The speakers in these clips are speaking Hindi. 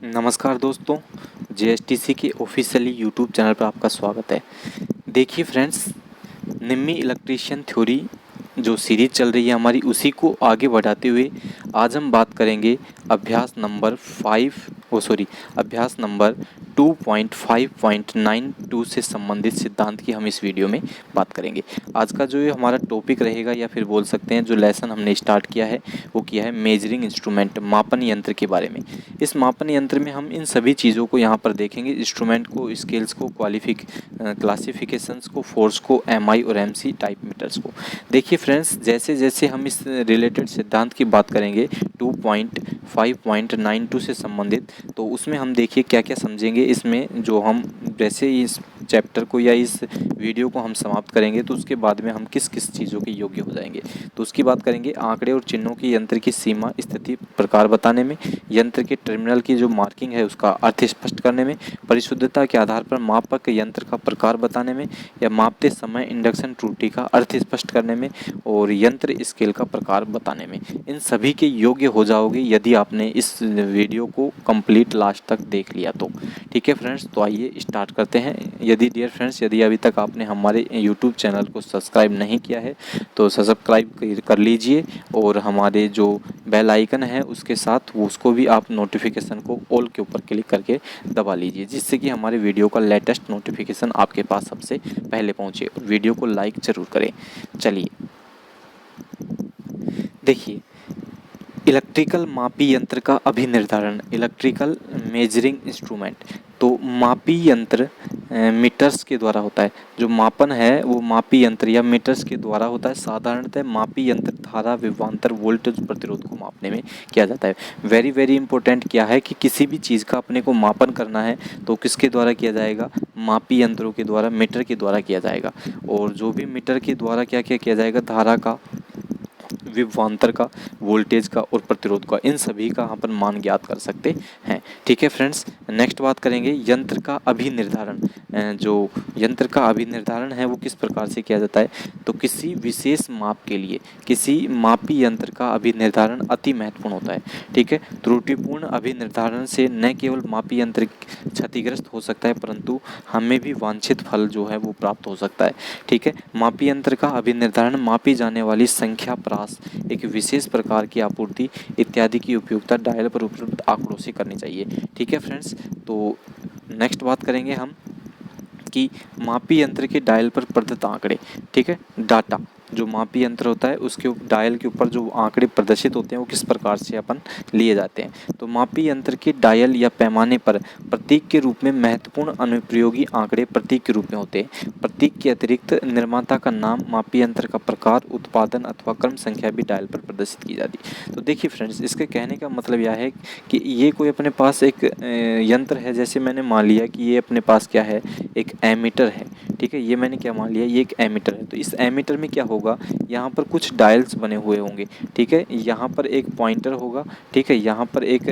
नमस्कार दोस्तों, जेएसटीसी के ऑफिशियली यूट्यूब चैनल पर आपका स्वागत है। देखिए फ्रेंड्स, निम्मी इलेक्ट्रीशियन थ्योरी जो सीरीज चल रही है हमारी, उसी को आगे बढ़ाते हुए आज हम बात करेंगे अभ्यास नंबर 2.5.92 से संबंधित सिद्धांत की हम इस वीडियो में बात करेंगे। आज का जो ये हमारा टॉपिक रहेगा, या फिर बोल सकते हैं जो लेसन हमने स्टार्ट किया है वो किया है मेजरिंग इंस्ट्रूमेंट, मापन यंत्र के बारे में। इस मापन यंत्र में हम इन सभी चीज़ों को यहाँ पर देखेंगे, इंस्ट्रूमेंट को, स्केल्स को, क्लासिफिकेशंस को, फोर्स को, एमआई और एमसी टाइप मीटर्स को। देखिए फ्रेंड्स, जैसे जैसे हम इस रिलेटेड सिद्धांत की बात करेंगे 2.5.92 से संबंधित, तो उसमें हम देखिए क्या क्या समझेंगे इसमें। जो हम जैसे इस चैप्टर को या इस वीडियो को हम समाप्त करेंगे तो उसके बाद में हम किस किस चीज़ों के योग्य हो जाएंगे, तो उसकी बात करेंगे। आंकड़े और चिन्हों की यंत्र की सीमा, स्थिति, प्रकार बताने में, यंत्र के टर्मिनल की जो मार्किंग है उसका अर्थ स्पष्ट करने में, परिशुद्धता के आधार पर मापक यंत्र का प्रकार बताने में, या मापते समय इंडक्शन त्रुटि का अर्थ स्पष्ट करने में, और यंत्र स्केल का प्रकार बताने में। इन सभी के योग्य हो जाओगे यदि आपने इस वीडियो को कंप्लीट लास्ट तक देख लिया तो। ठीक है फ्रेंड्स, तो आइए स्टार्ट करते हैं। यदि डियर फ्रेंड्स, यदि अभी तक आपने हमारे यूट्यूब चैनल को सब्सक्राइब नहीं किया है तो सब्सक्राइब कर लीजिए, और हमारे जो बेल आइकन है उसके साथ उसको भी आप नोटिफिकेशन को ऑल के ऊपर क्लिक करके दबा लीजिए, जिससे कि हमारे वीडियो का लेटेस्ट नोटिफिकेशन आपके पास सबसे पहले पहुंचे। और वीडियो को लाइक ज़रूर करें। चलिए देखिए, इलेक्ट्रिकल मापी यंत्र का अभिनिर्धारण, इलेक्ट्रिकल मेजरिंग इंस्ट्रूमेंट। तो मापी यंत्र मीटर्स के द्वारा होता है। जो मापन है वो मापी यंत्र या मीटर्स के द्वारा होता है। साधारणतः मापी यंत्र धारा, विभवांतर, वोल्टेज, प्रतिरोध को मापने में किया जाता है। वेरी वेरी इंपॉर्टेंट क्या है कि किसी भी चीज़ का अपने को मापन करना है तो किसके द्वारा किया जाएगा? मापी यंत्रों के द्वारा, मीटर के द्वारा किया जाएगा। और जो भी मीटर के द्वारा क्या क्या किया जाएगा? धारा का, विभवांतर का, वोल्टेज का और प्रतिरोध का, इन सभी का अपन मान ज्ञात कर सकते हैं। ठीक है फ्रेंड्स, नेक्स्ट बात करेंगे यंत्र का अभिनिर्धारण। जो यंत्र का अभिनिर्धारण है वो किस प्रकार से किया जाता है? तो किसी विशेष माप के लिए किसी मापी यंत्र का अभिनिर्धारण अति महत्वपूर्ण होता है। ठीक है, त्रुटिपूर्ण अभिनिर्धारण से न केवल मापी यंत्र क्षतिग्रस्त हो सकता है, परंतु हमें भी वांछित फल जो है वो प्राप्त हो सकता है। ठीक है, मापी यंत्र का अभिनिर्धारण मापी जाने वाली संख्या, प्रास, एक विशेष प्रकार की आपूर्ति इत्यादि की उपयोगिता डायल पर उपलब्ध आंकड़ों से करनी चाहिए। ठीक है फ्रेंड्स, तो नेक्स्ट बात करेंगे हम कि मापी यंत्र के डायल पर प्रदत्त आंकड़े। ठीक है, डाटा जो मापी यंत्र होता है उसके डायल के ऊपर जो आंकड़े प्रदर्शित होते हैं वो किस प्रकार से अपन लिए जाते हैं? तो मापी यंत्र के डायल या पैमाने पर प्रतीक के रूप में महत्वपूर्ण अनुप्रयोगी आंकड़े प्रतीक के रूप में होते हैं। प्रतीक के अतिरिक्त निर्माता का नाम, मापी यंत्र का प्रकार, उत्पादन अथवा क्रम संख्या भी डायल पर प्रदर्शित की जाती है। तो देखिए फ्रेंड्स, इसके कहने का मतलब यह है कि ये कोई अपने पास एक यंत्र है। जैसे मैंने मान लिया कि ये अपने पास क्या है? एक एमीटर है। ठीक है, ये मैंने क्या मान लिया? ये एक एमीटर है। तो इस एमीटर में क्या होगा? यहाँ पर कुछ डायल्स बने हुए होंगे। ठीक है, यहाँ पर एक पॉइंटर होगा। ठीक है, यहाँ पर एक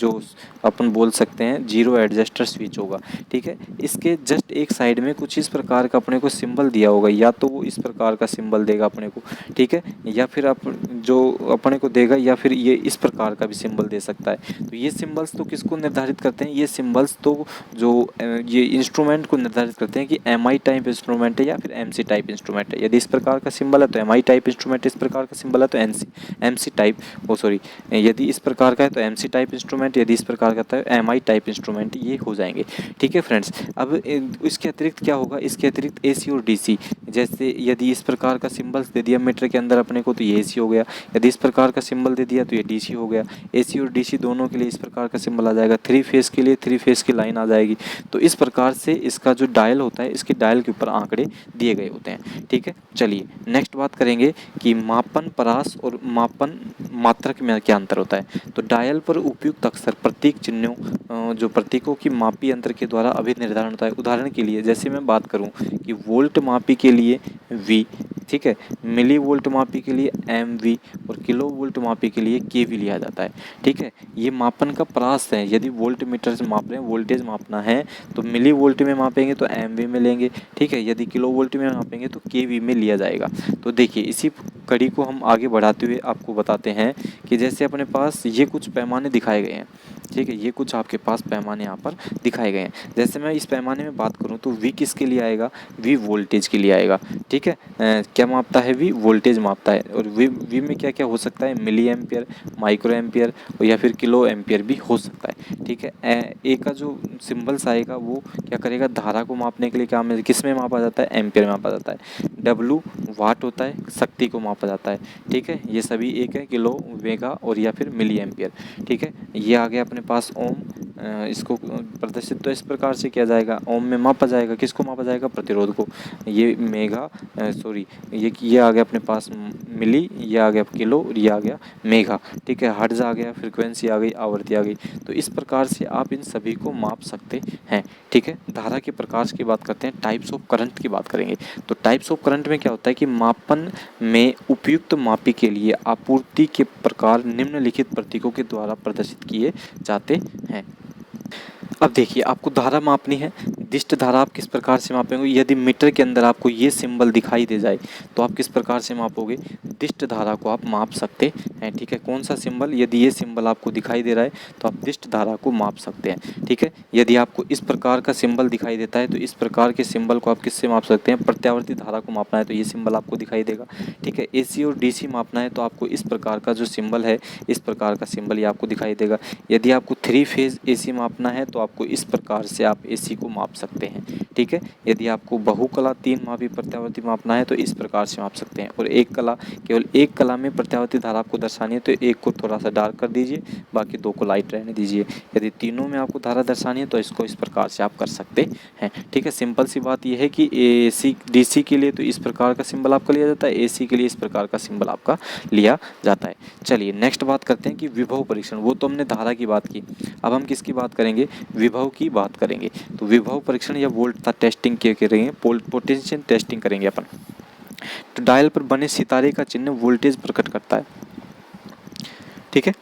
जो अपन बोल सकते हैं जीरो एडजस्टर स्विच होगा। ठीक है, इसके जस्ट एक साइड में कुछ इस प्रकार का अपने को सिंबल दिया होगा, या तो वो इस प्रकार का सिंबल देगा अपने को। ठीक है, या फिर जो अपने को देगा, या फिर ये इस प्रकार का भी सिंबल दे सकता है। तो ये सिंबल्स तो किसको निर्धारित करते हैं? ये सिंबल्स तो जो ये इंस्ट्रूमेंट को निर्धारित करते हैं कि एमआई टाइप इंस्ट्रूमेंट है या फिर एमसी टाइप इंस्ट्रूमेंट है। यदि इस प्रकार का सिंबल है तो एमआई टाइप इंस्ट्रूमेंट, इस प्रकार का सिंबल है तो एमसी टाइप, यदि इस प्रकार का है तो एमसी टाइप इंस्ट्रूमेंट, यदि इस प्रकार का है तो एमआई टाइप इंस्ट्रूमेंट, ये हो जाएंगे। ठीक है फ्रेंड्स, अब इसके अतिरिक्त क्या होगा? इसके अतिरिक्त एसी और डीसी, जैसे यदि इस प्रकार का सिंबल्स दे दिया मीटर के अंदर अपने को तो ये एसी हो गया, यदि इस प्रकार का सिंबल दे दिया तो ये डीसी हो गया। एसी और डीसी दोनों के लिए इस प्रकार का सिंबल आ जाएगा। 3 फेस के लिए 3 फेस की लाइन आ जाएगी। तो इस प्रकार से इसका जो डायल होता है, इसके डायल के ऊपर आंकड़े दिए गए होते हैं। ठीक है, चलिए नेक्स्ट बात करेंगे कि मापन परास और मापन मात्रक में क्या अंतर होता है। तो डायल पर उपयुक्त अक्षर, प्रतीक, चिन्हों, जो प्रतीकों की मापी यंत्र के द्वारा अभिनिर्धारण होता है। उदाहरण के लिए जैसे मैं बात करूं कि वोल्ट मापी के लिए V, ठीक है, मिली वोल्ट मापी के लिए MV और किलो वोल्ट मापी के लिए KV लिया जाता है। ठीक है, ये मापन का प्रास है। यदि वोल्ट मीटर से माप रहे हैं, वोल्टेज मापना है तो मिली वोल्ट में मापेंगे तो MV में लेंगे। ठीक है, यदि किलो वोल्ट में मापेंगे तो KV में लिया जाएगा। तो देखिए, इसी कड़ी को हम आगे बढ़ाते हुए आपको बताते हैं कि जैसे अपने पास ये कुछ पैमाने दिखाए गए हैं, ठीक है, ये कुछ आपके पास पैमाने यहाँ पर दिखाए गए हैं। जैसे मैं इस पैमाने में बात करूँ तो वी किसके लिए आएगा, वी वोल्टेज के लिए आएगा, ठीक है। क्या मापता है, वी वोल्टेज मापता है। और वी में क्या क्या हो सकता है, मिली एम्पियर, माइक्रो एम्पियर या फिर किलो एम्पियर भी हो सकता है, ठीक है। ए का जो सिंबल्स आएगा वो क्या करेगा, धारा को मापने के लिए क्या में किस में मापा जाता है, एम्पियर में मापा जाता है। डब्लू वाट होता है, शक्ति को मापा जाता है, ठीक है। ये सभी एक है, किलो, मेगा और या फिर मिली एम्पियर, ठीक है। ये आ गया अपने पास ओम। इसको प्रदर्शित तो इस प्रकार से किया जाएगा, ओम में मापा जाएगा, किसको मापा जाएगा, प्रतिरोध को। ये मेगा सॉरी ये आ गया अपने पास मिली, ये आ गया किलो और ये आ गया मेगा, ठीक है। हर्ट्ज आ गया, फ्रीक्वेंसी आ गई, आवृत्ति आ गई। तो इस प्रकार से आप इन सभी को माप सकते हैं, ठीक है। धारा के प्रकार की बात करते हैं, टाइप्स ऑफ करंट की बात करेंगे। तो टाइप्स ऑफ करंट में क्या होता है कि मापन में उपयुक्त मापी के लिए आपूर्ति के प्रकार निम्नलिखित प्रतीकों के द्वारा प्रदर्शित किए जाते हैं। अब देखिए, आपको धारा मापनी है, दिष्ट धारा आप किस प्रकार से मापेंगे। यदि मीटर के अंदर आपको ये सिंबल दिखाई दे जाए तो आप किस प्रकार से मापोगे, दिष्ट धारा को आप माप सकते हैं, ठीक है। कौन सा सिंबल, यदि ये सिंबल आपको दिखाई दे रहा है तो आप दिष्ट धारा को माप सकते हैं, ठीक है। यदि आपको इस प्रकार का सिंबल दिखाई देता है तो इस प्रकार के सिंबल को आप किससे माप सकते हैं, प्रत्यावर्ती धारा को मापना है तो ये सिंबल आपको दिखाई देगा, ठीक है। AC और DC मापना है तो आपको इस प्रकार का जो सिंबल है, इस प्रकार का सिंबल ये आपको दिखाई देगा। यदि आपको 3 फेज AC मापना है तो आपको इस प्रकार से आप AC को माप सकते हैं, ठीक है। यदि आपको बहुकला 3 मापी प्रत्यावर्ती मापना है तो इस प्रकार से माप सकते हैं। और एक कला, केवल एक कला में प्रत्यावर्ती धारा आपको दर्शानी है तो एक को थोड़ा सा डार्क कर दीजिए, बाकी 2 को लाइट रहने दीजिए। यदि तीनों में आपको धारा दर्शानी है तो इसको इस प्रकार से आप कर सकते हैं, ठीक है। सिंपल सी बात यह है कि AC DC के लिए तो इस प्रकार का सिंबल आपका लिया जाता है, AC के लिए इस प्रकार का सिंबल आपका लिया जाता है। चलिए नेक्स्ट बात करते हैं कि विभव परीक्षण। वो तो हमने धारा की बात की, अब हम किसकी बात करेंगे, विभव की बात करेंगे। तो विभव परीक्षण या वोल्ट टेस्टिंग क्या करेंगे, पोटेंशियल टेस्टिंग करेंगे अपन। तो डायल पर बने सितारे का चिन्ह वोल्टेज प्रकट करता है, ठीक है।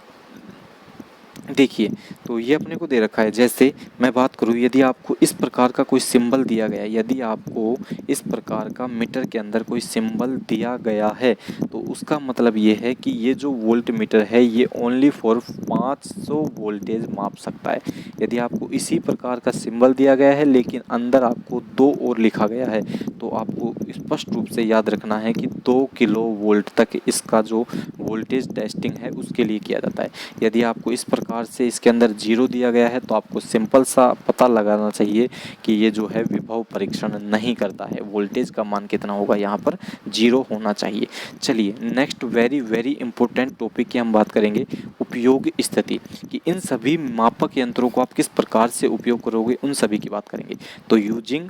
देखिए, तो ये अपने को दे रखा है। जैसे मैं बात करूँ, यदि आपको इस प्रकार का कोई सिंबल दिया गया है, यदि आपको इस प्रकार का मीटर के अंदर कोई सिंबल दिया गया है तो उसका मतलब ये है कि ये जो वोल्ट मीटर है ये ओनली फॉर 500 वोल्टेज माप सकता है। यदि आपको इसी प्रकार का सिंबल दिया गया है लेकिन अंदर आपको 2 और लिखा गया है तो आपको स्पष्ट रूप से याद रखना है कि 2 किलो वोल्ट तक इसका जो वोल्टेज टेस्टिंग है उसके लिए किया जाता है। यदि आपको इस प्रकार से इसके अंदर 0 दिया गया है तो आपको सिंपल सा पता लगाना चाहिए कि ये जो है विभव परीक्षण नहीं करता है, वोल्टेज का मान कितना होगा, यहाँ पर 0 होना चाहिए। चलिए next very very important topic की हम बात करेंगे, उपयोग स्थिति, कि इन सभी मापक यंत्रों को आप किस प्रकार से उपयोग करोगे, उन सभी की बात करेंगे। तो यूजिंग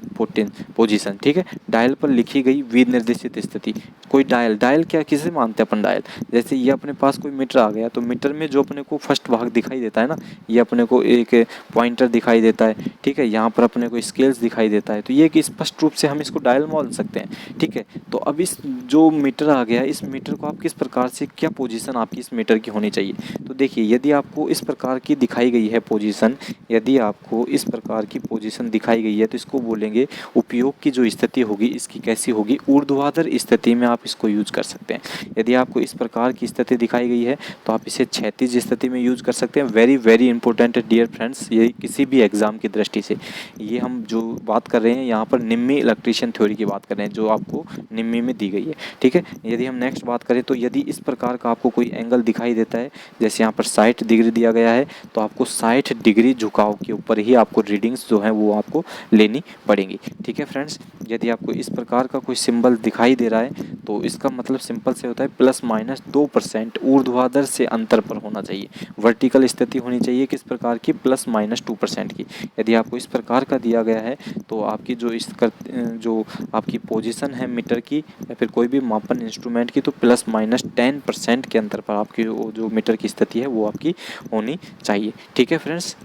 पोजीशन, ठीक है। डायल पर लिखी गई विनिर्देशित स्थिति। कोई डायल क्या किसे मानते हैं अपन, डायल। जैसे ये अपने पास कोई मीटर आ गया तो मीटर में जो अपने को फर्स्ट भाग दिखाई देता है ना, ये अपने को एक पॉइंटर दिखाई देता है, ठीक है। यहाँ पर अपने को स्केल्स दिखाई देता है, तो ये कि स्पष्ट रूप से हम इसको डायल मान सकते हैं, ठीक है। तो अब इस जो मीटर आ गया, इस मीटर को आप किस प्रकार से, क्या पोजीशन आपकी इस मीटर की होनी चाहिए। तो देखिए, यदि आपको इस प्रकार की दिखाई गई है पोजीशन, यदि आपको इस प्रकार की पोजीशन दिखाई गई है तो इसको बोलेंगे उपयोग की जो स्थिति होगी इसकी कैसी होगी, ऊर्ध्वाधर स्थिति में आप इसको यूज कर सकते हैं। यदि आपको इस प्रकार की स्थिति दिखाई गई है तो आप इसे क्षैतिज स्थिति में यूज कर सकते हैं। वेरी वेरी इंपॉर्टेंट है डियर फ्रेंड्स, ये किसी भी एग्जाम की दृष्टि से, ये हम जो बात कर रहे हैं यहाँ पर निम्मी इलेक्ट्रिशियन थ्योरी की बात कर रहे हैं जो आपको निम्मी में दी गई है, ठीक है। यदि हम नेक्स्ट बात करें तो यदि इस प्रकार का आपको कोई एंगल दिखाई देता है, जैसे यहाँ पर 60 डिग्री दिया गया है तो आपको 60 डिग्री झुकाव के ऊपर ही आपको रीडिंग्स जो है वो आपको लेनी पड़ेंगी, ठीक है फ्रेंड्स। यदि आपको इस प्रकार का कोई सिंबल दिखाई दे रहा है तो इसका मतलब सिंपल से होता है ±2% ऊर्ध्वाधर से अंतर पर होना चाहिए। वर्टिकल स्थिति होनी चाहिए किस प्रकार की, ±2% की। यदि आपको इस प्रकार का दिया गया है तो आपकी जो आपकी पोजीशन है मीटर की या फिर कोई भी मापन इंस्ट्रूमेंट की, तो ±10% के अंतर पर आपकी जो मीटर की स्थिति है वो आपकी होनी चाहिए, ठीक है फ्रेंड्स।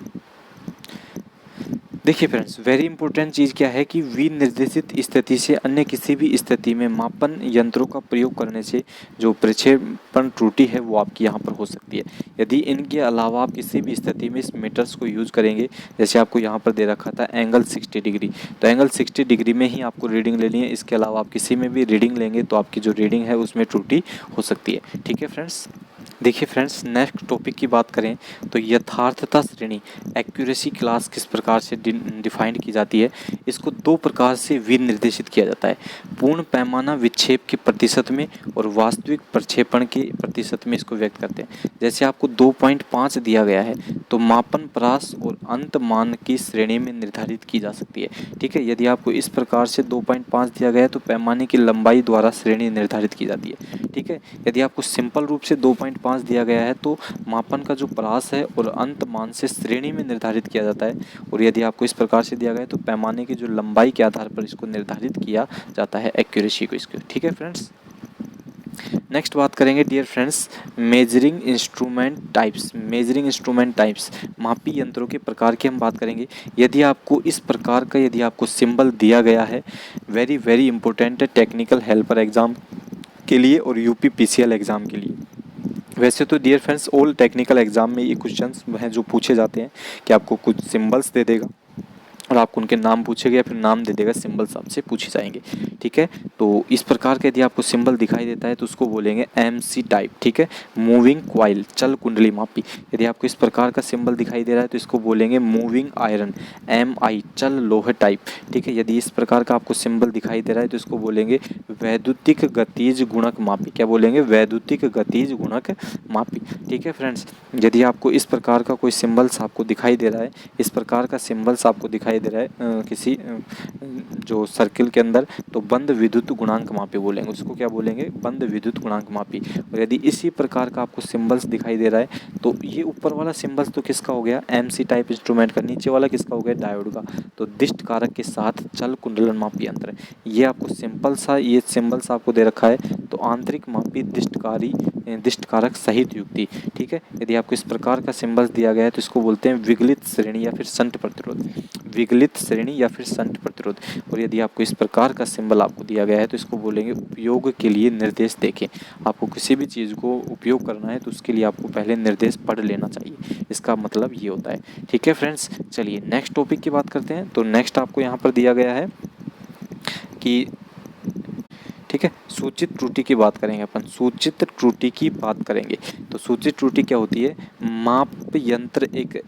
देखिए फ्रेंड्स, वेरी इंपॉर्टेंट चीज़ क्या है कि विनिर्देशित स्थिति से अन्य किसी भी स्थिति में मापन यंत्रों का प्रयोग करने से जो प्रक्षेपण त्रुटि है वो आपकी यहाँ पर हो सकती है। यदि इनके अलावा आप किसी भी स्थिति में इस मीटर्स को यूज़ करेंगे, जैसे आपको यहाँ पर दे रखा था एंगल 60 डिग्री, तो एंगल 60 डिग्री में ही आपको रीडिंग लेनी है। इसके अलावा आप किसी में भी रीडिंग लेंगे तो आपकी जो रीडिंग है उसमें त्रुटि हो सकती है। ठीक है फ्रेंड्स। देखिए फ्रेंड्स, नेक्स्ट टॉपिक की बात करें तो यथार्थता श्रेणी एक्यूरेसी क्लास किस प्रकार से डिफाइंड की जाती है। इसको दो प्रकार से विनिर्देशित किया जाता है, पूर्ण पैमाना विक्षेप के प्रतिशत में और वास्तविक प्रक्षेपण के प्रतिशत में इसको व्यक्त करते हैं। जैसे आपको 2.5 दिया गया है तो मापन परास और अंत मान की श्रेणी में निर्धारित की जा सकती है। ठीक है, यदि आपको इस प्रकार से 2.5 दिया गया है तो पैमाने की लंबाई द्वारा श्रेणी निर्धारित की जाती है। ठीक है, यदि आपको सिंपल रूप से 2.5 दिया गया है तो मापन का जो परास है और अंत मान से श्रेणी में निर्धारित किया जाता है, और यदि आपको इस प्रकार से दिया गया है तो पैमाने की जो लंबाई के आधार पर इसको निर्धारित किया जाता है, एक्यूरेसी को इसको। ठीक है फ्रेंड्स। नेक्स्ट बात करेंगे dear friends, measuring instrument types. Measuring instrument types, मापी यंत्रों के प्रकार की हम बात करेंगे। यदि आपको इस प्रकार का यदि आपको सिंबल दिया गया है, वेरी वेरी इंपॉर्टेंट है टेक्निकल हेल्पर एग्जाम के लिए और यूपीपीसीएल एग्ज़ाम के लिए। वैसे तो dear friends all technical exam में ये क्वेश्चंस हैं जो पूछे जाते हैं कि आपको कुछ सिंबल्स दे देगा और आपको उनके नाम पूछेगा या फिर नाम दे देगा, सिंबल्स आपसे पूछे जाएंगे। ठीक है, तो इस प्रकार का यदि आपको सिंबल दिखाई देता है तो उसको बोलेंगे एमसी टाइप। ठीक है, मूविंग क्वाइल चल कुंडली मापी। यदि आपको इस प्रकार का सिंबल दिखाई दे रहा है तो इसको बोलेंगे मूविंग आयरन, एम आई चल लोहे टाइप। ठीक है, यदि इस प्रकार का आपको सिंबल दिखाई दे रहा है तो इसको बोलेंगे वैद्युतिक गतिज गुणक मापी। क्या बोलेंगे? वैद्युतिक गतिज गुणक मापी। ठीक है फ्रेंड्स, यदि आपको इस प्रकार का कोई सिंबल्स आपको दिखाई दे रहा है, इस प्रकार का सिंबल्स आपको दिखाई दे रहा है किसी जो सर्किल के अंदर, तो बंद विद्युत गुणांक मापी बोलेंगे उसको। क्या बोलेंगे? बंद विद्युत गुणांक मापी। और यदि इसी प्रकार का आपको सिंबल्स दिखाई दे रहा है तो ये ऊपर वाला सिंबल्स तो किसका हो गया? एमसी टाइप इंस्ट्रूमेंट का। नीचे वाला किसका हो गया? डायोड का। तो दिष्ट कारक के साथ चल कुंडलन मापी यंत्र। ये आपको सिंपल सा ये सिंबल्स आपको दे रखा है, तो आंतरिक मापी दिष्ट कारक सहित युक्ति। ठीक है, यदि आपको इस प्रकार का सिंबल्स दिया गया है तो इसको बोलते हैं विगलित श्रेणी या फिर संट प्रतिरोध। विगलित श्रेणी या फिर संट प्रतिरोध। और यदि आपको इस प्रकार का सिंबल आपको दिया गया है तो इसको बोलेंगे उपयोग के लिए निर्देश देखें। आपको किसी भी चीज़ को उपयोग करना है तो उसके लिए आपको पहले निर्देश पढ़ लेना चाहिए, इसका मतलब ये होता है। ठीक है फ्रेंड्स, चलिए नेक्स्ट टॉपिक की बात करते हैं। तो नेक्स्ट आपको यहाँ पर दिया गया है कि ठीक है, सूचित त्रुटि की बात करेंगे अपन। सूचित त्रुटि की बात करेंगे तो सूचित त्रुटि क्या होती है? माप यंत्र एक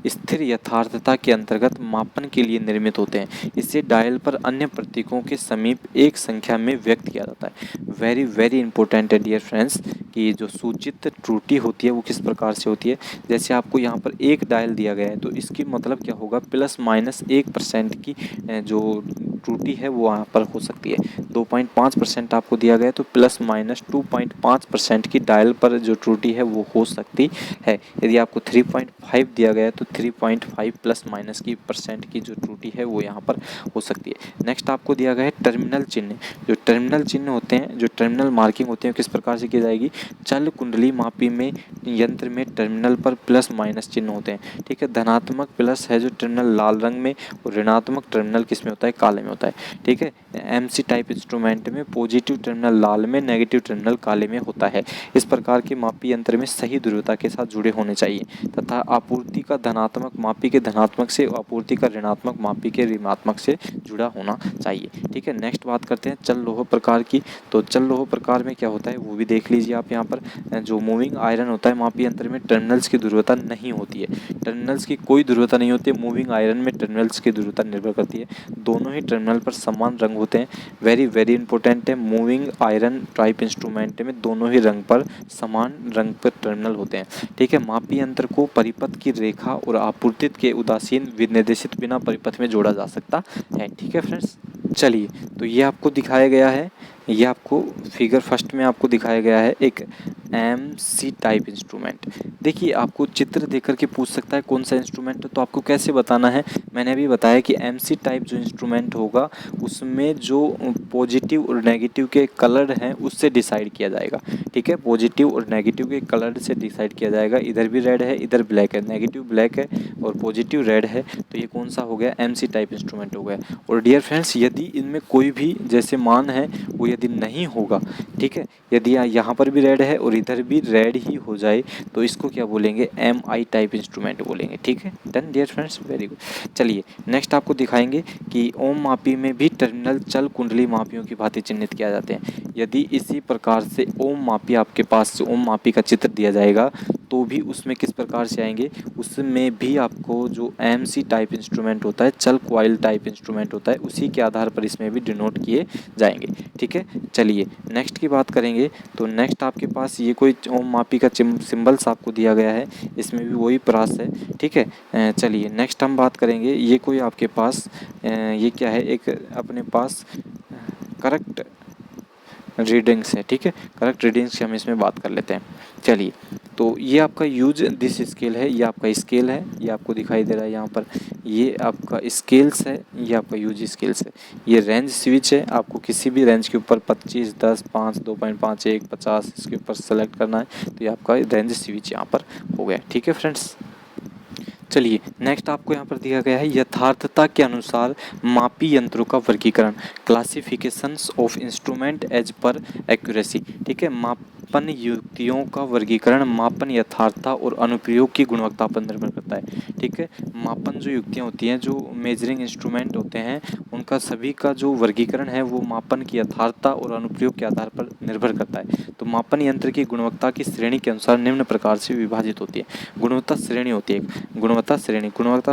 स्थिर यथार्थता के अंतर्गत मापन के लिए निर्मित होते हैं। इसे डायल पर अन्य प्रतीकों के समीप एक संख्या में व्यक्त किया जाता है। वेरी वेरी इंपॉर्टेंट है डियर फ्रेंड्स कि जो सूचित त्रुटि होती है वो किस प्रकार से होती है। जैसे आपको यहाँ पर एक डायल दिया गया है तो इसकी मतलब क्या होगा? ±1% की जो त्रुटि है वो वहाँ पर हो सकती है। 2.5% आपको दिया गया है तो ±2.5% की डायल पर जो त्रुटि है वो हो सकती है। यदि आपको 3.5 दिया गया है तो 3.5 प्लस माइनस की % की जो त्रुटि है वो यहाँ पर हो सकती है। नेक्स्ट आपको दिया गया है टर्मिनल चिन्ह। जो टर्मिनल चिन्ह होते हैं, जो टर्मिनल मार्किंग होती है, किस प्रकार से की जाएगी? चल कुंडली मापी में यंत्र में टर्मिनल पर प्लस माइनस चिन्ह होते हैं। ठीक है, धनात्मक प्लस है जो टर्मिनल लाल रंग में और ऋणात्मक टर्मिनल किस में होता है? काले में होता है। ठीक है, एमसी टाइप इंस्ट्रूमेंट में पॉजिटिव टर्मिनल लाल में, नेगेटिव टर्मिनल काले में होता है। इस प्रकार के मापी यंत्र में सही ध्रुवता के साथ जुड़े होने चाहिए तथा आपूर्ति का धनात्मक मापी के धनात्मक से, आपूर्ति का ऋणात्मक मापी के ऋणात्मक से जुड़ा होना चाहिए। ठीक है, नेक्स्ट बात करते हैं चल लोह प्रकार की। तो चल लोह प्रकार में क्या होता है वो भी देख लीजिए आप। यहाँ पर जो मूविंग आयरन होता है मापी यंत्र में टर्मिनल्स की ध्रुवता नहीं होती है। टर्मिनल्स की कोई ध्रुवता नहीं होती है। मूविंग आयरन में टर्मिनल्स की ध्रुवता निर्भर करती है। दोनों ही टर्मिनल पर समान रंग होते हैं। वेरी वेरी इंपॉर्टेंट है, मूविंग आयरन टाइप इंस्ट्रूमेंट में दोनों ही रंग पर समान रंग पर टर्मिनल होते हैं। ठीक है, मापी यंत्र को परिपथ की रेखा और आपूर्तित के उदासीन विनिर्देशित बिना परिपथ में जोड़ा जा सकता है। ठीक है फ्रेंड्स, चलिए तो ये आपको दिखाया गया है ये आपको फिगर फर्स्ट में आपको दिखाया गया है एक MC टाइप इंस्ट्रूमेंट। देखिए आपको चित्र देख कर के पूछ सकता है कौन सा इंस्ट्रूमेंट है, तो आपको कैसे बताना है, मैंने अभी बताया कि MC टाइप जो इंस्ट्रूमेंट होगा उसमें जो पॉजिटिव और नेगेटिव के कलर हैं उससे डिसाइड किया जाएगा। ठीक है, पॉजिटिव और नेगेटिव के कलर से डिसाइड किया जाएगा। इधर भी रेड है, इधर ब्लैक है, नेगेटिव ब्लैक है और पॉजिटिव रेड है, तो ये कौन सा हो गया, MC टाइप इंस्ट्रूमेंट हो गया। और डियर फ्रेंड्स, यदि इनमें कोई भी जैसे मान है वो यदि नहीं होगा, ठीक है, यदि यहाँ पर भी रेड है और इधर भी रेड ही हो जाए, तो इसको क्या बोलेंगे, MI टाइप इंस्ट्रूमेंट बोलेंगे। ठीक है, done dear friends, very good. चलिए नेक्स्ट आपको दिखाएंगे कि ओम मापी में भी टर्मिनल चल कुंडली मापियों की भांति चिन्हित किया जाते हैं। यदि इसी प्रकार से ओम मापी आपके पास से ओम मापी का चित्र दिया जाएगा तो भी उसमें किस प्रकार से आएंगे, उसमें भी आपको जो MC टाइप इंस्ट्रूमेंट होता है, चल क्वाइल टाइप इंस्ट्रूमेंट होता है, उसी के आधार पर इसमें भी डिनोट किए जाएंगे। ठीक है, चलिए नेक्स्ट की बात करेंगे। तो नेक्स्ट आपके पास ये कोई ओम मापी का सिंबल्स आपको दिया गया है, इसमें भी वही प्रास है। ठीक है, चलिए नेक्स्ट हम बात करेंगे। ये कोई आपके पास ये क्या है, एक अपने पास करेक्ट रीडिंग्स है। ठीक है, करेक्ट रीडिंग्स की हम इसमें बात कर लेते हैं। चलिए, तो ये आपका यूज दिस स्केल है, ये आपका स्केल है, ये आपको दिखाई दे रहा है यहाँ पर, ये आपका स्केल्स है, ये आपका यूज स्केल्स है। ये रेंज स्विच है, आपको किसी भी रेंज के ऊपर 25, 10, 5, 2.5, 1, 50 इसके ऊपर सेलेक्ट करना है, तो ये आपका रेंज स्विच यहाँ पर हो गया। ठीक है फ्रेंड्स, चलिए नेक्स्ट आपको यहाँ पर दिया गया है यथार्थता के अनुसार मापी यंत्रों का वर्गीकरण, classifications of instrument as per accuracy. ठीक है, मापन युक्तियों का वर्गीकरण मापन यथार्थता और अनुप्रयोग की गुणवत्ता पर निर्भर करता है। ठीक है, मापन जो युक्तियाँ होती हैं, जो मेजरिंग इंस्ट्रूमेंट होते हैं, उनका सभी का जो वर्गीकरण है वो मापन की यथार्थता और अनुप्रयोग के आधार पर निर्भर करता है। तो मापन यंत्र की गुणवत्ता की श्रेणी के अनुसार निम्न प्रकार से विभाजित होती है। गुणवत्ता श्रेणी होती है, गुणवत्ता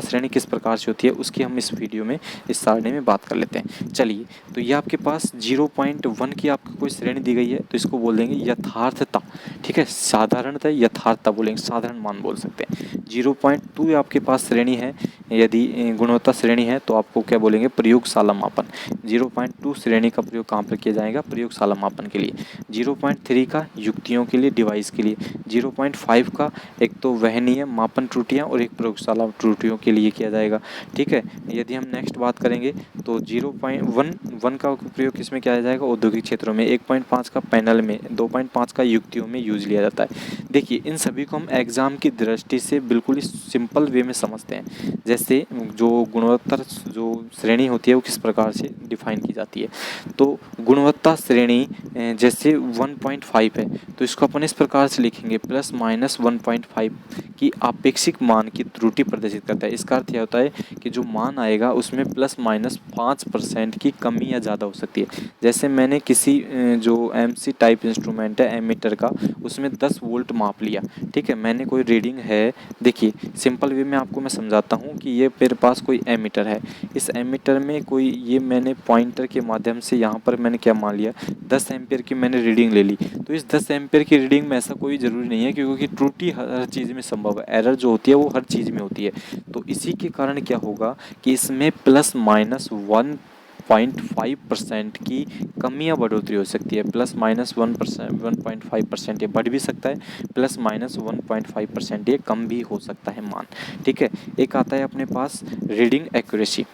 श्रेणी किस प्रकार से होती है उसकी हम इस वीडियो में, इस सारणी में बात कर लेते हैं। चलिए, तो ये आपके पास 0.1 की आपको कोई श्रेणी दी गई है, तो इसको बोल देंगे यथार्थता। ठीक है, साधारणतः यथार्थता बोलेंगे, साधारण मान बोल सकते हैं। 0.2 आपके पास श्रेणी है, यदि गुणवत्ता श्रेणी है तो आपको क्या बोलेंगे, प्रयोगशाला मापन। 0.2 श्रेणी का प्रयोग कहाँ पर किया जाएगा, प्रयोगशाला मापन के लिए। 0.3 का युक्तियों के लिए, डिवाइस के लिए। 0.5 का एक तो वहनीय मापन त्रुटियां और एक प्रयोगशाला त्रुटियों के लिए किया जाएगा। ठीक है, यदि हम नेक्स्ट बात करेंगे तो 0.1 का प्रयोग किसमें किया जाएगा, औद्योगिक क्षेत्रों में। 1.5 का पैनल में, 2.5 का युक्तियों में यूज लिया जाता है। देखिए इन सभी को हम एग्जाम की दृष्टि से बिल्कुल ही सिंपल वे में समझते हैं। जैसे जो गुणवत्ता जो श्रेणी होती है वो किस प्रकार से डिफाइन की जाती है, तो गुणवत्ता श्रेणी जैसे 1.5 है तो इसको अपन इस प्रकार से लिखेंगे, ±1.5 की आपेक्षिक मान की त्रुटि प्रदर्शित करता है। इसका अर्थ यह होता है कि जो मान आएगा उसमें ±5% की कमी या ज़्यादा हो सकती है। जैसे मैंने किसी जो MC टाइप इंस्ट्रूमेंट है एमीटर का, उसमें 10 वोल्ट माप लिया। ठीक है, मैंने कोई रीडिंग है, देखिए सिंपल वे में आपको मैं समझाता हूँ कि ये मेरे पास कोई एमीटर है, इस एमीटर में कोई ये मैंने पॉइंटर के माध्यम से यहाँ पर मैंने क्या मान लिया, 10 एम्पियर की मैंने रीडिंग ले ली। तो इस 10 एम्पियर की रीडिंग में ऐसा कोई ज़रूरी नहीं है, क्योंकि त्रुटि हर चीज़ में संभव है, एरर जो होती है वो हर चीज़ में होती है। तो इसी के कारण क्या होगा कि इसमें ±1.5% की कमी या बढ़ोतरी हो सकती है। ±1%, 1.5% ये बढ़ भी सकता है, ±1.5% ये कम भी हो सकता है मान। ठीक है, एक आता है अपने पास रीडिंग एक्यूरेसी।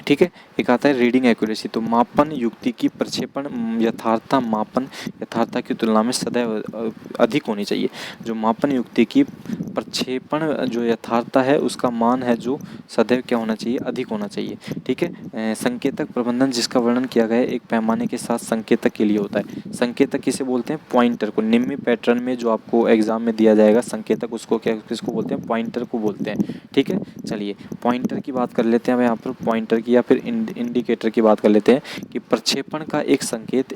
ठीक है, एक आता है रीडिंग एक्यूरेसी। तो मापन युक्ति की प्रक्षेपण यथार्थता मापन यथार्थता की तुलना में सदैव अधिक होनी चाहिए। जो मापन युक्ति की प्रक्षेपण जो यथार्थता है उसका मान है जो सदैव क्या होना चाहिए, अधिक होना चाहिए। ठीक है, संकेतक प्रबंधन जिसका वर्णन किया गया है एक पैमाने के साथ संकेतक के लिए होता है। संकेतक किसे बोलते हैं, पॉइंटर को। निम्न पैटर्न में जो आपको एग्जाम में दिया जाएगा संकेतक, उसको क्या किसको बोलते हैं, पॉइंटर को बोलते हैं। ठीक है, चलिए पॉइंटर की बात कर लेते हैं। अब यहाँ पर पॉइंटर की या फिर इंडिकेटर की बात कर लेते हैं कि प्रक्षेपण का एक संकेत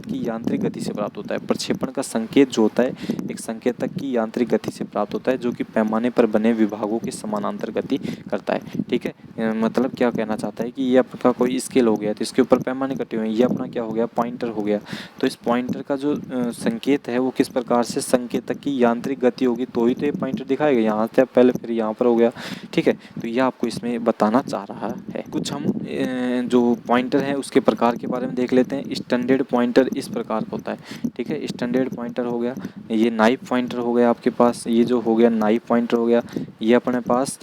की यांत्रिक गति से प्राप्त होता है। प्रक्षेपण का संकेत जो होता है एक संकेतक की यांत्रिक गति से प्राप्त होता है, जो कि पैमाने पर बने विभागों की समानांतर गति करता है। ठीक है, मतलब क्या कहना चाहता है कि ये आपका कोई स्केल हो गया तो इसके ऊपर पैमाने कटे हुए हैं, ये अपना क्या हो गया, पॉइंटर हो गया। तो इस पॉइंटर का जो संकेत है वो किस प्रकार से संकेतक की यांत्रिक गति होगी तो ही तो ये पॉइंटर दिखाएगा। यहाँ से पहले फिर यहाँ पर हो गया। ठीक है, तो ये आपको इसमें बताना चाह रहा है। कुछ कुछ हम जो पॉइंटर है उसके प्रकार के बारे में देख लेते हैं। स्टैंडर्ड पॉइंटर इस प्रकार का होता है, ठीक है। स्टैंडर्ड पॉइंटर हो गया, ये नाइफ पॉइंटर हो गया आपके पास, ये जो हो गया नाइफ पॉइंटर हो गया, ये अपने पास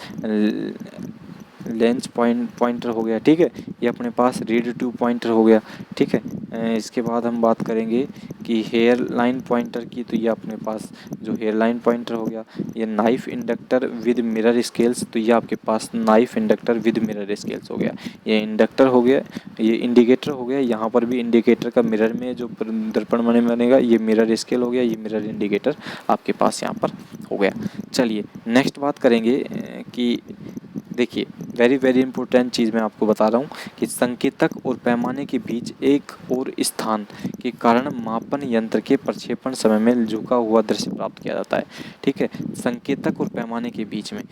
लेंस पॉइंटर हो गया, ठीक है। ये अपने पास रीड टू पॉइंटर हो गया, ठीक है। इसके बाद हम बात करेंगे कि हेयर लाइन पॉइंटर की, तो ये अपने पास जो हेयर लाइन पॉइंटर हो गया। ये knife inductor with mirror scales, तो ये आपके पास knife inductor with mirror scales हो गया। ये इंडक्टर हो गया, ये इंडिकेटर हो गया, यहाँ पर भी इंडिकेटर का मिरर में जो दर्पण बनेगा, ये मिरर स्केल हो गया, ये मिरर इंडिकेटर आपके पास यहाँ पर हो गया। चलिए नेक्स्ट बात करेंगे कि देखिए वेरी वेरी इंपॉर्टेंट चीज़ मैं आपको बता रहा हूँ कि संकेतक और पैमाने के बीच एक और स्थान के कारण मापन यंत्र के प्रक्षेपण समय में झुका हुआ दृश्य प्राप्त किया जाता है, ठीक है। संकेतक और पैमाने के बीच में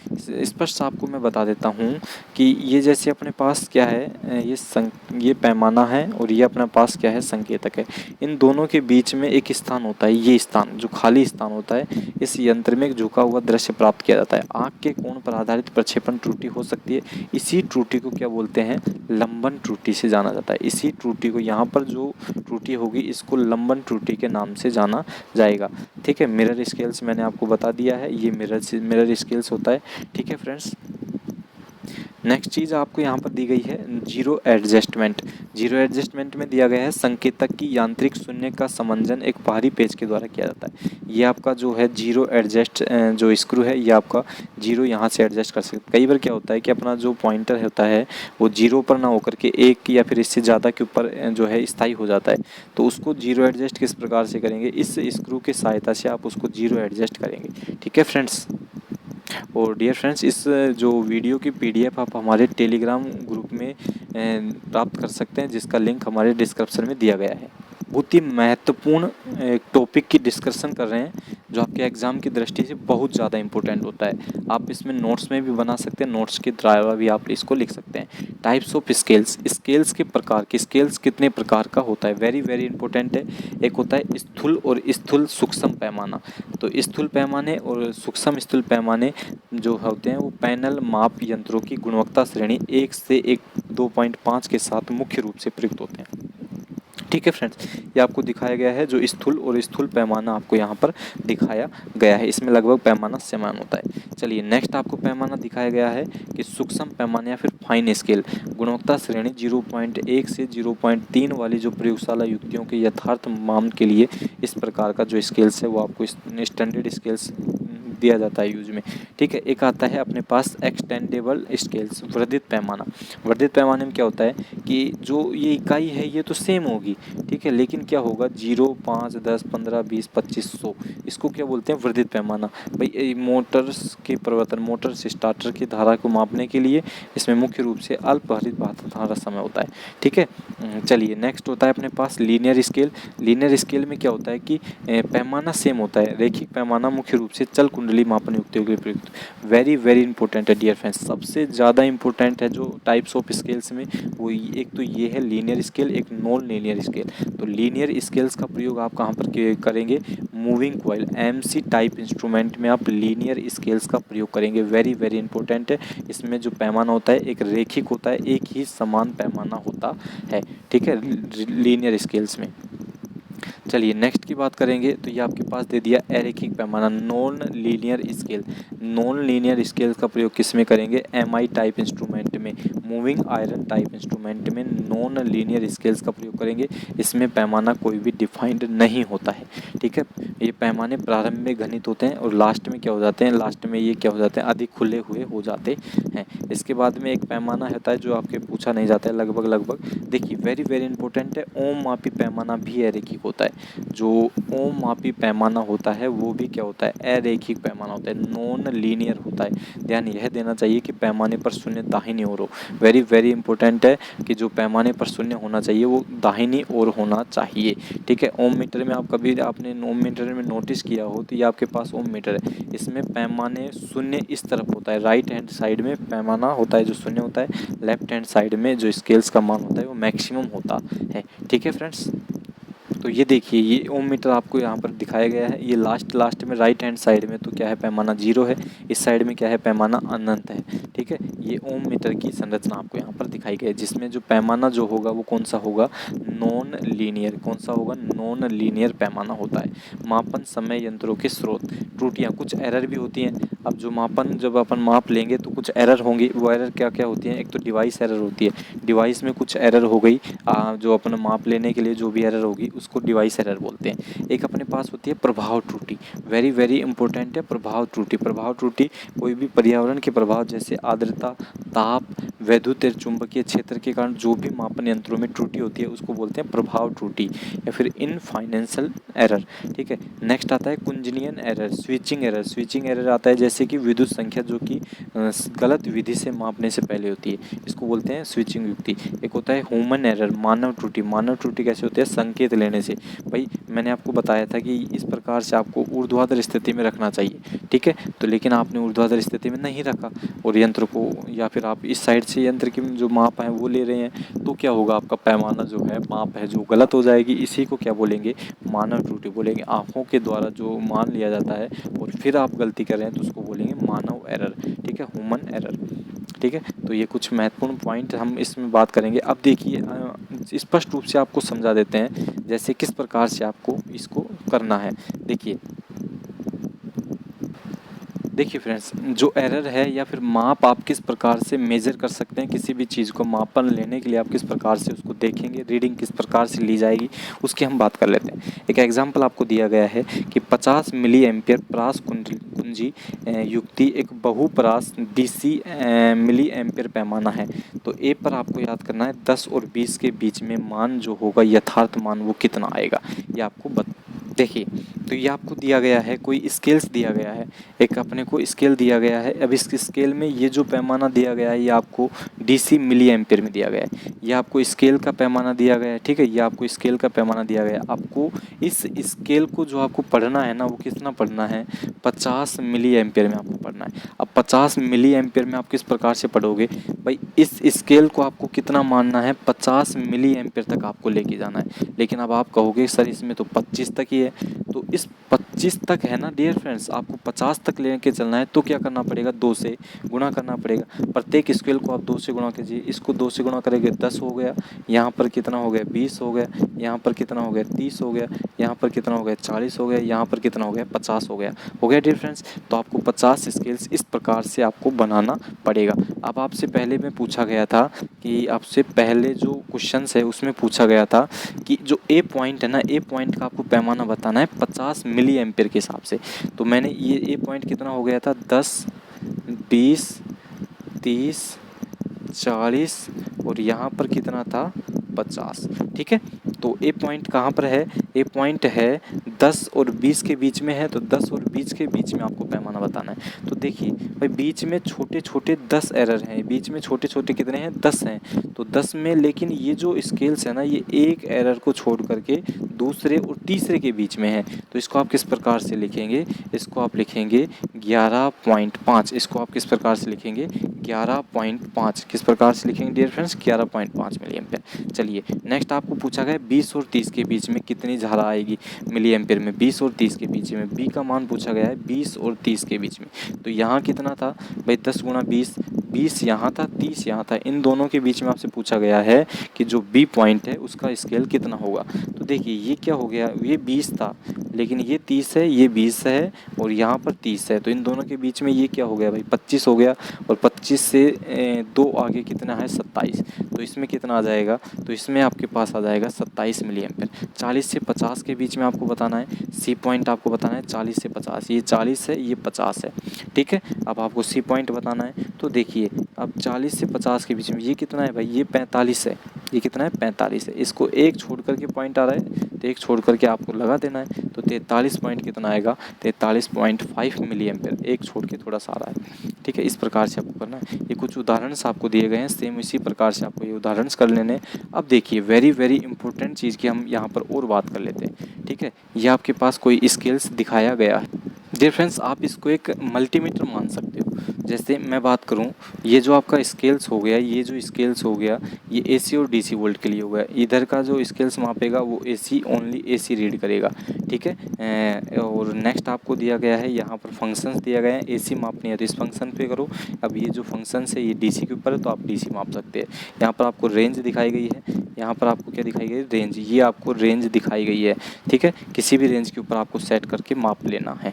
स्पष्ट आपको मैं बता देता हूँ कि ये जैसे अपने पास क्या है, ये पैमाना है और ये अपने पास क्या है, संकेतक है। इन दोनों के बीच में एक स्थान होता है, ये स्थान जो खाली स्थान होता है, इस यंत्र में एक झुका हुआ दृश्य प्राप्त किया जाता है। आँख के कोण पर आधारित प्रक्षेपण त्रुटि हो सकती है, इसी त्रुटि को क्या बोलते हैं, लंबन त्रुटि से जाना जाता है। इसी त्रुटि को, यहाँ पर जो त्रुटि होगी इसको लंबन त्रुटि के नाम से जाना जाएगा, ठीक है। मिरर स्केल्स मैंने आपको बता दिया है, ये मिरर स्केल्स होता है, ठीक है फ्रेंड्स। नेक्स्ट चीज़ आपको यहाँ पर दी गई है जीरो एडजस्टमेंट। जीरो एडजस्टमेंट में दिया गया है संकेतक की यांत्रिक शून्य का समंजन एक बाहरी पेच के द्वारा किया जाता है। ये आपका जो है जीरो एडजस्ट जो स्क्रू है, ये आपका जीरो यहाँ से एडजस्ट कर सकते। कई बार क्या होता है कि अपना जो पॉइंटर होता है वो जीरो पर ना होकर के एक या फिर इससे ज़्यादा के ऊपर जो है स्थायी हो जाता है, तो उसको जीरो एडजस्ट किस प्रकार से करेंगे, इस स्क्रू की सहायता से आप उसको जीरो एडजस्ट करेंगे, ठीक है फ्रेंड्स। और डियर फ्रेंड्स, इस जो वीडियो की पीडीएफ आप हमारे टेलीग्राम ग्रुप में प्राप्त कर सकते हैं, जिसका लिंक हमारे डिस्क्रिप्शन में दिया गया है। बहुत ही महत्वपूर्ण टॉपिक की डिस्कशन कर रहे हैं जो आपके एग्ज़ाम की दृष्टि से बहुत ज़्यादा इंपॉर्टेंट होता है। आप इसमें नोट्स में भी बना सकते हैं, नोट्स के द्वारा भी आप इसको लिख सकते हैं। टाइप्स ऑफ स्केल्स, स्केल्स के प्रकार, की स्केल्स कितने प्रकार का होता है, वेरी वेरी इंपॉर्टेंट है। एक होता है स्थूल और स्थूल सूक्ष्म पैमाना। तो स्थूल पैमाने और सूक्ष्म स्थूल पैमाने जो होते हैं वो पैनल माप यंत्रों की गुणवत्ता श्रेणी 1 से 2.5 के साथ मुख्य रूप से प्रयुक्त होते हैं, ठीक है फ्रेंड्स। ये आपको दिखाया गया है, जो स्थूल और स्थूल पैमाना आपको यहाँ पर दिखाया गया है, इसमें लगभग पैमाना समान होता है। चलिए नेक्स्ट आपको पैमाना दिखाया गया है कि सूक्ष्म पैमाने या फिर फाइन स्केल, गुणवत्ता श्रेणी 0.1 से 0.3 वाली जो प्रयोगशाला युक्तियों के यथार्थ माप के लिए इस प्रकार का जो स्केल्स है वो आपको स्टैंडर्ड स्केल्स दिया जाता है यूज में, ठीक है। एक आता है अपने पास एक्सटेंडेबल स्केल्स, वर्धित पैमाना। वर्धित पैमाने में क्या होता है कि जो ये इकाई है ये तो सेम होगी, ठीक है, लेकिन क्या होगा 0, 5, 10, 15, 20, 25, 100, इसको क्या बोलते हैं, वर्धित पैमाना। भाई मोटर्स के परिवर्तन, मोटर से स्टार्टर की धारा को मापने के लिए इसमें मुख्य रूप से अल्पहरित धारा समय होता है, ठीक है। चलिए नेक्स्ट होता है अपने पास लीनियर स्केल। लीनियर स्केल में क्या होता है कि पैमाना सेम होता है, रेखिक पैमाना मुख्य रूप से चल कुंडली मापन युक्तियों के लिए प्रयुक्त। वेरी वेरी इंपॉर्टेंट है डियर फ्रेंड्स, सबसे ज़्यादा इंपॉर्टेंट है जो टाइप्स ऑफ स्केल्स में, वो एक तो ये है लीनियर स्केल, एक नॉन लीनियर स्केल। तो लीनियर स्केल्स का प्रयोग आप कहाँ पर करेंगे, moving coil MC type instrument में आप लीनियर स्केल्स का प्रयोग करेंगे। वेरी वेरी इंपॉर्टेंट है। इसमें जो पैमाना होता है एक रेखिक होता है, एक ही समान पैमाना होता है, ठीक है, लीनियर स्केल्स में। चलिए नेक्स्ट की बात करेंगे तो ये आपके पास दे दिया अरेखिक पैमाना, non linear scale. Non linear scale का प्रयोग किस में करेंगे, एमआई टाइप इंस्ट्रूमेंट में, मूविंग आयरन टाइप इंस्ट्रूमेंट में नॉन लीनियर स्केल्स का प्रयोग करेंगे। इसमें पैमाना कोई भी डिफाइंड नहीं होता है, ठीक है। ये पैमाने प्रारंभ में घनित होते हैं और लास्ट में क्या हो जाते हैं, लास्ट में ये क्या हो जाते हैं, अधिक खुले हुए हो जाते हैं। इसके बाद में एक पैमाना होता है जो आपके पूछा नहीं जाता है लगभग देखिए वेरी वेरी इंपॉर्टेंट है, ओम मापी पैमाना भी अरेखिक होता है। जो ओम मापी पैमाना होता है वो भी क्या होता है, अरेखिक पैमाना होता है, नॉन लीनियर होता है। ध्यान यह देना चाहिए कि पैमाने पर शून्य दाहिनी ओर हो। वेरी वेरी इंपॉर्टेंट है कि जो पैमाने पर शून्य होना चाहिए वो दाहिनी ओर होना चाहिए, ठीक है। ओम मीटर में आप कभी आपने ओम मीटर में नोटिस किया हो तो ये आपके पास ओम मीटर है, इसमें पैमाने शून्य इस तरफ होता है, राइट हैंड साइड में पैमाना होता है जो शून्य होता है, लेफ्ट हैंड साइड में जो स्केल्स का मान होता है वो मैक्सिमम होता है, ठीक है फ्रेंड्स। तो ये देखिए, ये ओम मीटर आपको यहाँ पर दिखाया गया है। ये लास्ट में राइट हैंड साइड में तो क्या है, पैमाना 0 है, इस साइड में क्या है, पैमाना अनंत है। ठीक है, ये ओम मीटर की संरचना आपको यहाँ पर दिखाई गई है, जिसमें जो पैमाना जो होगा वो कौन सा होगा, नॉन लीनियर। कौन सा होगा, नॉन लीनियर पैमाना होता है। मापन समय यंत्रों के स्रोत, त्रुटियाँ, कुछ एरर भी होती हैं। अब जो मापन, जब अपन माप लेंगे तो कुछ एरर होंगी। वो एरर क्या क्या होती हैं, एक तो डिवाइस एरर होती है, डिवाइस में कुछ एरर हो गई, जो अपन माप लेने के लिए जो भी एरर होगी उसको डिवाइस एरर बोलते हैं। एक अपने पास होती है प्रभाव त्रुटि, वेरी वेरी इंपॉर्टेंट है प्रभाव त्रुटि। प्रभाव त्रुटि कोई भी पर्यावरण के प्रभाव जैसे आर्द्रता, ताप, वैद्युत चुंबकीय क्षेत्र के कारण जो भी मापन यंत्रों में त्रुटि होती है उसको बोलते हैं प्रभाव त्रुटि या फिर इनफाइनेंशियल एरर। ठीक है, नेक्स्ट आता है कुंजनियन error, switching error. Switching error आता है जैसे कि विद्युत संख्या जो कि गलत विधि से मापने से पहले होती है, इसको बोलते हैं स्विचिंग युक्ति। एक होता है ह्यूमन एरर, मानव त्रुटि। मानव त्रुटि कैसे होती है, संकेत लेने से। भाई मैंने आपको बताया था कि इस प्रकार से आपको ऊर्ध्वाधर स्थिति में रखना चाहिए। ठीक है, तो लेकिन आपने ऊर्ध्वाधर स्थिति में नहीं रखा और यंत्र को, या फिर आप इस साइड से यंत्र की जो माप है वो ले रहे हैं, तो क्या होगा, आपका पैमाना जो है, माप है जो गलत हो जाएगी। इसी को क्या बोलेंगे, मानव त्रुटि बोलेंगे। आँखों के द्वारा जो मान लिया जाता है और फिर आप गलती कर रहे हैं तो उसको बोलेंगे मानव एरर। ठीक है, ह्यूमन एरर। ठीक है, तो ये कुछ महत्वपूर्ण पॉइंट हम इसमें बात करेंगे। अब देखिए, स्पष्ट रूप से आपको समझा देते हैं जैसे किस प्रकार से आपको इसको करना है। देखिए फ्रेंड्स, जो एरर है या फिर माप आप किस प्रकार से मेज़र कर सकते हैं, किसी भी चीज़ को मापन लेने के लिए आप किस प्रकार से उसको देखेंगे, रीडिंग किस प्रकार से ली जाएगी, उसकी हम बात कर लेते हैं। एक एग्जांपल आपको दिया गया है कि 50 मिली एम्पियर परास कुंजी युक्ति एक बहुपरास डीसी मिली एम्पियर पैमाना है। तो ए पर आपको याद करना है 10 और 20 के बीच में मान जो होगा, यथार्थ मान वो कितना आएगा, ये आपको देखिए, तो ये आपको दिया गया है, कोई स्केल्स दिया गया है, एक अपने को स्केल दिया गया है। अब इस स्केल में ये जो पैमाना दिया गया है ये आपको डीसी मिली एम्पियर में दिया गया है। ये आपको स्केल का पैमाना दिया गया है। ठीक है, ये आपको स्केल का पैमाना दिया गया है। आपको इस स्केल को जो आपको पढ़ना है ना, वो कितना पढ़ना है, 50 मिली एम्पियर में आपको पढ़ना है। अब 50 मिली एम्पियर में आप किस प्रकार से पढ़ोगे, भाई इस स्केल को आपको कितना मानना है, 50 मिली एम्पियर तक आपको लेके जाना है। लेकिन अब आप कहोगे सर इसमें तो 25 तक ही है, तो इस 25 तक है ना डियर फ्रेंड्स, आपको 50 तक लेके चलना है तो क्या करना पड़ेगा, 2 से गुणा करना पड़ेगा। प्रत्येक स्केल को आप 2 से गुणा कीजिए। इसको 2 से गुणा करेंगे 10 हो गया, यहाँ पर कितना हो गया 20 हो गया, यहाँ पर कितना हो गया 30 हो गया, यहाँ पर कितना हो गया 40 हो गया, यहाँ पर कितना हो गया 50 हो गया डियर फ्रेंड्स। तो आपको 50 स्केल्स इस प्रकार से आपको बनाना पड़ेगा। अब आपसे पहले में पूछा गया था कि आपसे पहले जो क्वेश्चन है उसमें पूछा गया था कि जो ए पॉइंट है ना, ए पॉइंट का आपको पैमाना बताना है 50 मिली एम्पियर के हिसाब से। तो मैंने ये ए पॉइंट कितना हो गया था, 10, 20, 30, 40 और यहाँ पर कितना था 50। ठीक है, तो ए पॉइंट कहाँ पर है, ए पॉइंट है 10 और 20 के बीच में है। तो 10 और 20 के बीच में आपको पैमाना बताना है। तो देखिए भाई, बीच में छोटे छोटे 10 एरर हैं, बीच में छोटे छोटे कितने हैं, 10 हैं। तो 10 में, लेकिन ये जो स्केल्स है ना, ये एक एरर को छोड़ करके दूसरे और तीसरे के बीच में है। तो इसको आप किस प्रकार से लिखेंगे, इसको आप लिखेंगे 11.5। इसको आप किस प्रकार से लिखेंगे, 11.5। किस प्रकार से लिखेंगे डियर फ्रेंड्स, 11.5 मिली एम्पियर। चलिए नेक्स्ट आपको पूछा गया 20 और 30 के बीच में कितनी धारा आएगी मिली एम्पियर में, 20 और 30 के बीच में बी का मान पूछा गया है 20 और 30 के बीच में। तो यहाँ कितना था भाई, 10 गुणा 20, 20 यहाँ था, 30 यहाँ था। इन दोनों के बीच में आपसे पूछा गया है कि जो बी पॉइंट है उसका स्केल कितना होगा। तो देखिए ये क्या हो गया, ये 20 था लेकिन ये 30 है, ये 20 है और यहाँ पर 30 है। तो इन दोनों के बीच में ये क्या हो गया भाई, 25 हो गया। और 25 से 2 आगे कितना है, 27। तो इसमें कितना आ जाएगा, तो इसमें आपके पास आ जाएगा 27 मिली एम्पियर। 40 से 50 के बीच में आपको बताना है, सी पॉइंट आपको बताना है 40 से 50। ये 40 है, ये 50 है। ठीक है, अब आपको सी पॉइंट बताना है। तो देखिए अब 40 से 50 के बीच में ये कितना है भाई, ये 45 है। ये कितना है, 45 है। इसको एक छोड़ करके पॉइंट आ रहा है, तो एक छोड़ करके आपको लगा देना है। तो 43 पॉइंट कितना आएगा, 43.5 मिली एम्पियर। एक छोड़ के थोड़ा सा आ रहा है। ठीक है, इस प्रकार से आपको करना है। ये कुछ उदाहरण आपको दिए गए हैं, सेम इसी प्रकार से आपको ये उदाहरण कर लेने। अब देखिए वेरी वेरी इंपॉर्टेंट चीज़ की हम यहाँ पर और बात कर लेते हैं। ठीक है, ये आपके पास कोई स्केल्स दिखाया गया है डियर फ्रेंड्स, आप इसको एक मल्टीमीटर मान सकते हो। जैसे मैं बात करूं, ये जो आपका स्केल्स हो गया, ये जो स्केल्स हो गया, ये एसी और डीसी वोल्ट के लिए हो गया। इधर का जो स्केल्स मापेगा वो एसी, ओनली एसी रीड करेगा, ठीक है। और नेक्स्ट आपको दिया गया है यहाँ पर फंक्शंस दिया गया है। एसी मापनी है तो इस फंक्शन पे करो। अब ये जो फंक्शन है ये डीसी के ऊपर है तो आप डीसी माप सकते हैं। यहाँ पर आपको रेंज दिखाई गई है, यहाँ पर आपको क्या दिखाई गई, रेंज। ये आपको रेंज दिखाई गई है, ठीक है। किसी भी रेंज के ऊपर आपको सेट करके माप लेना है।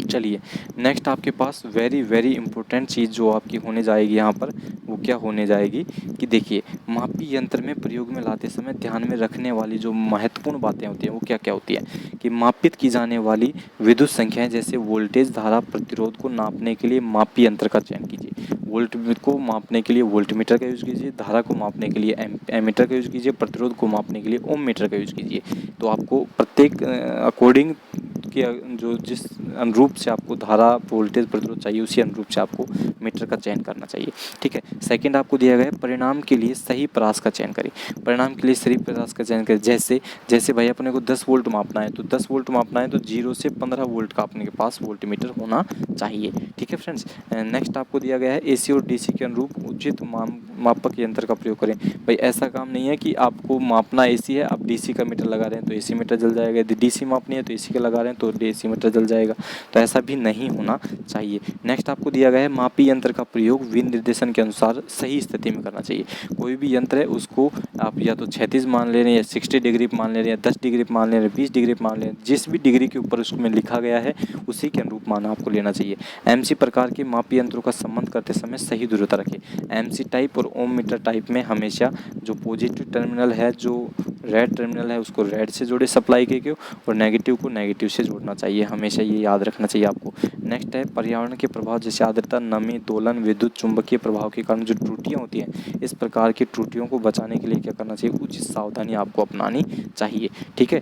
चलिए नेक्स्ट आपके पास वेरी वेरी इंपॉर्टेंट चीज़ जो आपकी होने जाएगी यहाँ पर, वो क्या होने जाएगी कि देखिए, मापी यंत्र में प्रयोग में लाते समय ध्यान में रखने वाली जो महत्वपूर्ण बातें होती हैं वो क्या क्या होती हैं कि मापित की जाने वाली विद्युत संख्याएं जैसे वोल्टेज, धारा, प्रतिरोध को नापने के लिए मापी यंत्र का चयन कीजिए। वोल्ट को मापने के लिए वोल्टमीटर का यूज़ कीजिए, धारा को मापने के लिए एमीटर का यूज़ कीजिए, प्रतिरोध को मापने के लिए ओम मीटर का यूज़ कीजिए। तो आपको प्रत्येक अकॉर्डिंग के जो जिस अनुरूप से आपको धारा, वोल्टेज, प्रतिरोध चाहिए उसी अनुरूप से आपको मीटर का चयन करना चाहिए, ठीक है। सेकंड आपको दिया गया है परिणाम के लिए सही परास का चयन करें। परिणाम के लिए सही परास का चयन करें, जैसे जैसे भाई अपने को 10 वोल्ट मापना है तो 10 वोल्ट मापना है तो 0 से 15 वोल्ट का अपने के पास वोल्टमीटर होना चाहिए, ठीक है फ्रेंड्स। नेक्स्ट आपको दिया गया है एसी और डीसी के अनुरूप उचित मापक यंत्र का प्रयोग करें। भाई ऐसा काम नहीं है कि आपको मापना एसी है, आप डीसी का मीटर लगा रहे हैं तो एसी मीटर जल जाएगा, यदि डीसी मापनी है तो एसी का लगा रहे हैं तो डीसी मीटर जल जाएगा, तो ऐसा भी नहीं होना चाहिए। नेक्स्ट आपको दिया गया है मापी यंत्र का प्रयोग विनिर्देशन के अनुसार सही स्थिति में करना चाहिए। कोई भी यंत्र है उसको आप या तो 36 मान ले रहे हैं या 60 डिग्री मान ले रहे हैं या 10 डिग्री मान ले रहे हैं, 20 डिग्री मान ले रहे हैं, जिस भी डिग्री के ऊपर उसमें लिखा गया है उसी के अनुरूप मान आपको लेना चाहिए। एमसी प्रकार के मापी यंत्रों का संबंध करते समय सही दूरता रखें। एमसी टाइप और ओम मीटर टाइप में हमेशा जो पॉजिटिव टर्मिनल है, जो रेड टर्मिनल है उसको रेड से जोड़े सप्लाई के और नेगेटिव को नेगेटिव से जोड़ना चाहिए, हमेशा ये याद रखना चाहिए आपको। नेक्स्ट है पर्यावरण के प्रभाव जैसे आर्द्रता, नमी, दोलन, विद्युत चुंबकीय प्रभाव के कारण जो त्रुटियां होती हैं, इस प्रकार की त्रुटियों को बचाने के लिए क्या करना चाहिए, उचित सावधानी आपको अपनानी चाहिए, ठीक है।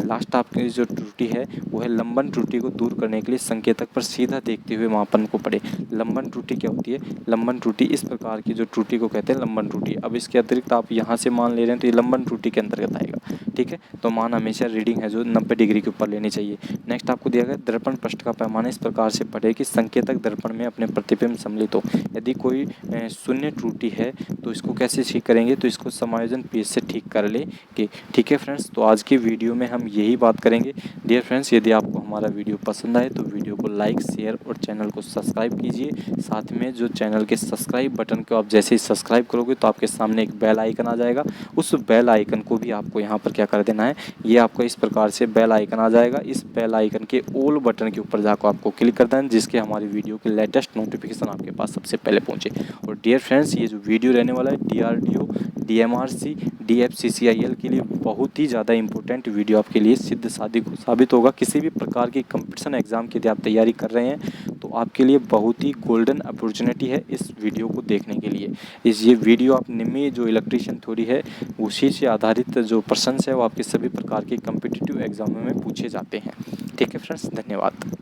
लास्ट आपकी जो त्रुटि है वो है लंबन त्रुटि को दूर करने के लिए संकेतक पर सीधा देखते हुए मापन को पढ़े। लंबन त्रुटि क्या होती है, लंबन त्रुटि इस प्रकार की जो त्रुटि को कहते हैं लंबन त्रुटि। अब इसके अतिरिक्त आप यहाँ से मान ले रहे हैं तो ये लंबन त्रुटि के अंतर्गत आएगा, ठीक है। तो मान हमेशा रीडिंग है जो 90 डिग्री के ऊपर लेनी चाहिए। नेक्स्ट आपको दिया गया दर्पण पृष्ठ का पैमाना इस प्रकार से पढ़े कि संकेतक दर्पण में अपने प्रतिबिंब सम्मिलित हो। यदि कोई शून्य त्रुटि है तो इसको कैसे ठीक करेंगे, तो इसको समायोजन पेज से ठीक कर ले कि, ठीक है फ्रेंड्स। तो आज की वीडियो में हम यही बात करेंगे। डियर फ्रेंड्स, यदि आपको हमारा वीडियो पसंद आए तो वीडियो को लाइक, शेयर और चैनल को सब्सक्राइब कीजिए। साथ में जो चैनल के सब्सक्राइब बटन को आप जैसे ही सब्सक्राइब करोगे तो आपके सामने एक बेल आइकन आ जाएगा, उस बेल आइकन को भी आपको यहाँ पर क्या कर देना है, ये आपको इस प्रकार से बेल आइकन आ जाएगा। इस बेल आइकन के ऑल बटन के ऊपर जाकर आपको क्लिक कर देना, जिसके हमारी वीडियो के लेटेस्ट नोटिफिकेशन आपके पास सबसे पहले पहुँचे। और डियर फ्रेंड्स, ये जो वीडियो रहने वाला है DRDO, DMRC, DFCCIL के लिए बहुत ही ज़्यादा इंपॉर्टेंट वीडियो आपके लिए साबित होगा। किसी भी प्रकार की कंपटीशन एग्जाम की यदि आप तैयारी कर रहे हैं तो आपके लिए बहुत ही गोल्डन अपॉर्चुनिटी है इस वीडियो को देखने के लिए। ये वीडियो आप निम्न जो इलेक्ट्रीशियन थ्योरी है उसी से आधारित जो प्रश्न है वो आपके सभी प्रकार के कम्पिटिटिव एग्जामों में पूछे जाते हैं, ठीक है फ्रेंड्स। धन्यवाद।